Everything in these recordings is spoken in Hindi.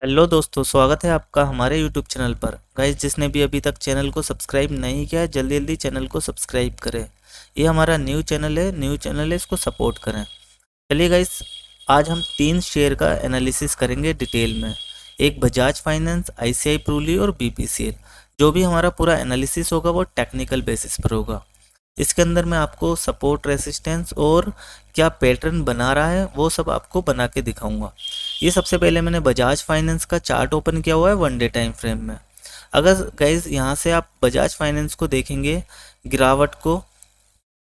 हेलो दोस्तों, स्वागत है आपका हमारे यूट्यूब चैनल पर। गाइस, जिसने भी अभी तक चैनल को सब्सक्राइब नहीं किया है, जल्दी जल्दी चैनल को सब्सक्राइब करें। ये हमारा न्यू चैनल है, इसको सपोर्ट करें। चलिए गाइस, आज हम 3 शेयर का एनालिसिस करेंगे डिटेल में। एक बजाज फाइनेंस, आईसीआई प्रूली और बीपीसीएल। जो भी हमारा पूरा एनालिसिस होगा वो टेक्निकल बेसिस पर होगा। इसके अंदर मैं आपको सपोर्ट, रेसिस्टेंस और क्या पैटर्न बना रहा है वो सब आपको बना के दिखाऊंगा। ये सबसे पहले मैंने बजाज फाइनेंस का चार्ट ओपन किया हुआ है 1 डे टाइम फ्रेम में। अगर गाइज यहाँ से आप बजाज फाइनेंस को देखेंगे, गिरावट को,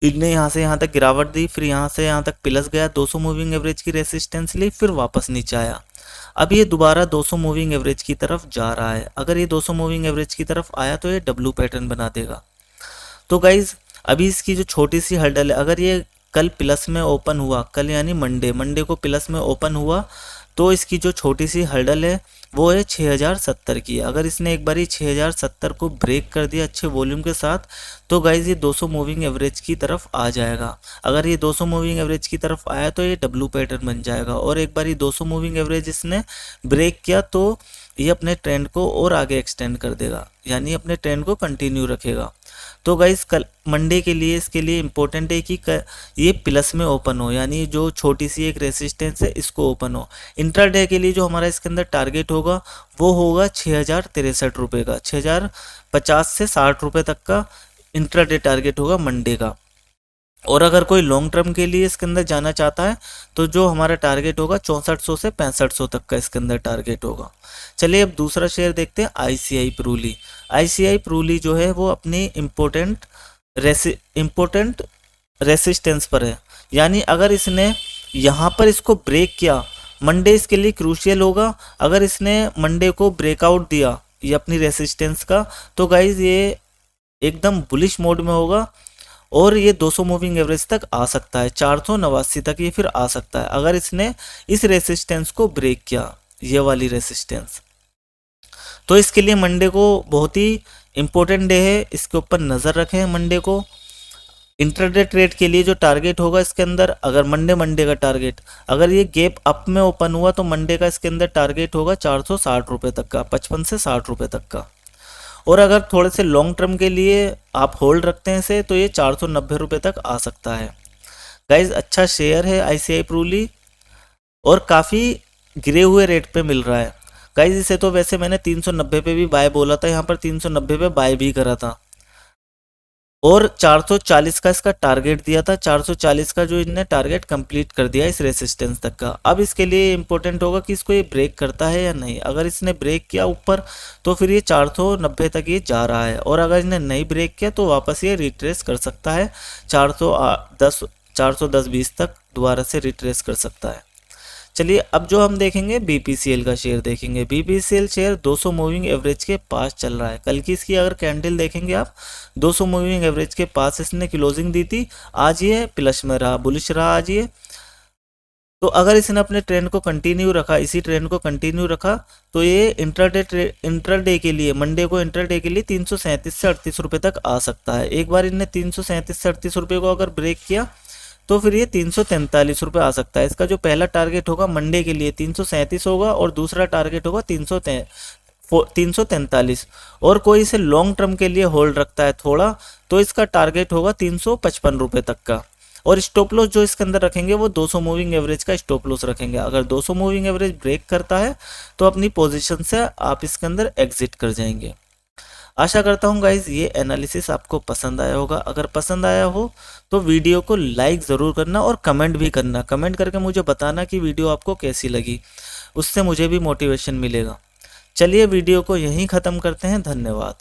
इनने यहाँ से यहाँ तक गिरावट दी, फिर यहाँ से यहाँ तक प्लस गया, 200 मूविंग एवरेज की रेसिस्टेंस ली, फिर वापस नीचे आया। अब ये दोबारा 200 मूविंग एवरेज की तरफ जा रहा है। अगर ये 200 मूविंग एवरेज की तरफ आया तो ये डब्लू पैटर्न बना देगा। तो गाइज, अभी इसकी जो छोटी सी हर्डल है, अगर ये कल प्लस में ओपन हुआ, कल यानी मंडे को प्लस में ओपन हुआ, तो इसकी जो छोटी सी हर्डल है वो है 6070 की। अगर इसने एक बारी 6070 को ब्रेक कर दिया अच्छे वॉल्यूम के साथ, तो गाइज ये 200 मूविंग एवरेज की तरफ आ जाएगा। अगर ये 200 मूविंग एवरेज की तरफ आया तो ये डब्लू पैटर्न बन जाएगा, और एक बारी 200 मूविंग एवरेज इसने ब्रेक किया तो ये अपने ट्रेंड को और आगे एक्सटेंड कर देगा, यानी अपने ट्रेंड को कंटिन्यू रखेगा। तो गाइस, कल मंडे के लिए इसके लिए इम्पोर्टेंट है कि ये प्लस में ओपन हो, यानी जो छोटी सी एक रेसिस्टेंस है इसको ओपन हो। इंट्राडे के लिए जो हमारा इसके अंदर टारगेट होगा वो होगा 6063 रुपये का, 6050 से 60 रुपये तक का इंट्राडे टारगेट होगा मंडे का। और अगर कोई लॉन्ग टर्म के लिए इसके अंदर जाना चाहता है तो जो हमारा टारगेट होगा 6400 से 6500 तक का इसके अंदर टारगेट होगा। चलिए अब दूसरा शेयर देखते हैं, आईसीआई प्रूली। आईसीआई प्रूली जो है वो अपनी इम्पोर्टेंट रेसिस्टेंस पर है, यानी अगर इसने यहाँ पर इसको ब्रेक किया, मंडे इसके लिए क्रूशियल होगा। अगर इसने मंडे को ब्रेकआउट दिया ये अपनी रेसिस्टेंस का, तो गाइज ये एकदम बुलिश मोड में होगा और ये 200 मूविंग एवरेज तक आ सकता है, 489 तक ये फिर आ सकता है अगर इसने इस रेसिस्टेंस को ब्रेक किया, ये वाली रेसिस्टेंस। तो इसके लिए मंडे को बहुत ही इंपॉर्टेंट डे है, इसके ऊपर नज़र रखें मंडे को। इंट्राडे ट्रेड के लिए जो टारगेट होगा इसके अंदर, अगर मंडे का टारगेट, अगर ये गैप अप में ओपन हुआ तो मंडे का इसके अंदर टारगेट होगा 460 रुपये तक का, 55 से 60 रुपये तक का। और अगर थोड़े से लॉन्ग टर्म के लिए आप होल्ड रखते हैं इसे, तो ये 490 रुपये तक आ सकता है। गाइज, अच्छा शेयर है आईसीआई प्रूली और काफ़ी गिरे हुए रेट पे मिल रहा है। गाइज, इसे तो वैसे मैंने 390 पे भी बाय बोला था, यहाँ पर 390 पे बाय भी करा था और 440 का इसका टारगेट दिया था। 440 का जो इन्हें टारगेट कंप्लीट कर दिया इस रेसिस्टेंस तक का। अब इसके लिए इंपॉर्टेंट होगा कि इसको ये ब्रेक करता है या नहीं। अगर इसने ब्रेक किया ऊपर तो फिर ये 490 तक ये जा रहा है, और अगर इसने नहीं ब्रेक किया तो वापस ये रिट्रेस कर सकता है 410-20 तक दोबारा से रिट्रेस कर सकता है। चलिए अब जो हम देखेंगे बीपीसीएल का शेयर देखेंगे। बीपीसीएल शेयर 200 मूविंग एवरेज के पास चल रहा है। कल की इसकी अगर कैंडल देखेंगे आप, 200 मूविंग एवरेज के पास इसने क्लोजिंग दी थी। आज ये प्लस में रहा, बुलिश रहा आज ये। तो अगर इसने अपने ट्रेंड को कंटिन्यू रखा, इसी ट्रेंड को कंटिन्यू रखा, तो ये इंट्राडे के लिए, मंडे को इंट्राडे के लिए 337 से 38 रुपये तक आ सकता है। एक बार इन्हें 337 से 38 रुपये को अगर ब्रेक किया तो फिर ये 343 रुपये आ सकता है। इसका जो पहला टारगेट होगा मंडे के लिए 337 होगा और दूसरा टारगेट होगा 343। और कोई इसे लॉन्ग टर्म के लिए होल्ड रखता है थोड़ा, तो इसका टारगेट होगा 355 रुपये तक का। और स्टॉप लॉस जो इसके अंदर रखेंगे वो 200 मूविंग एवरेज का स्टॉप लॉस रखेंगे। अगर 200 मूविंग एवरेज ब्रेक करता है तो अपनी पोजीशन से आप इसके अंदर एग्जिट कर जाएंगे। आशा करता हूँ गाइज ये एनालिसिस आपको पसंद आया होगा। अगर पसंद आया हो तो वीडियो को लाइक ज़रूर करना और कमेंट भी करना। कमेंट करके मुझे बताना कि वीडियो आपको कैसी लगी, उससे मुझे भी मोटिवेशन मिलेगा। चलिए वीडियो को यहीं ख़त्म करते हैं। धन्यवाद।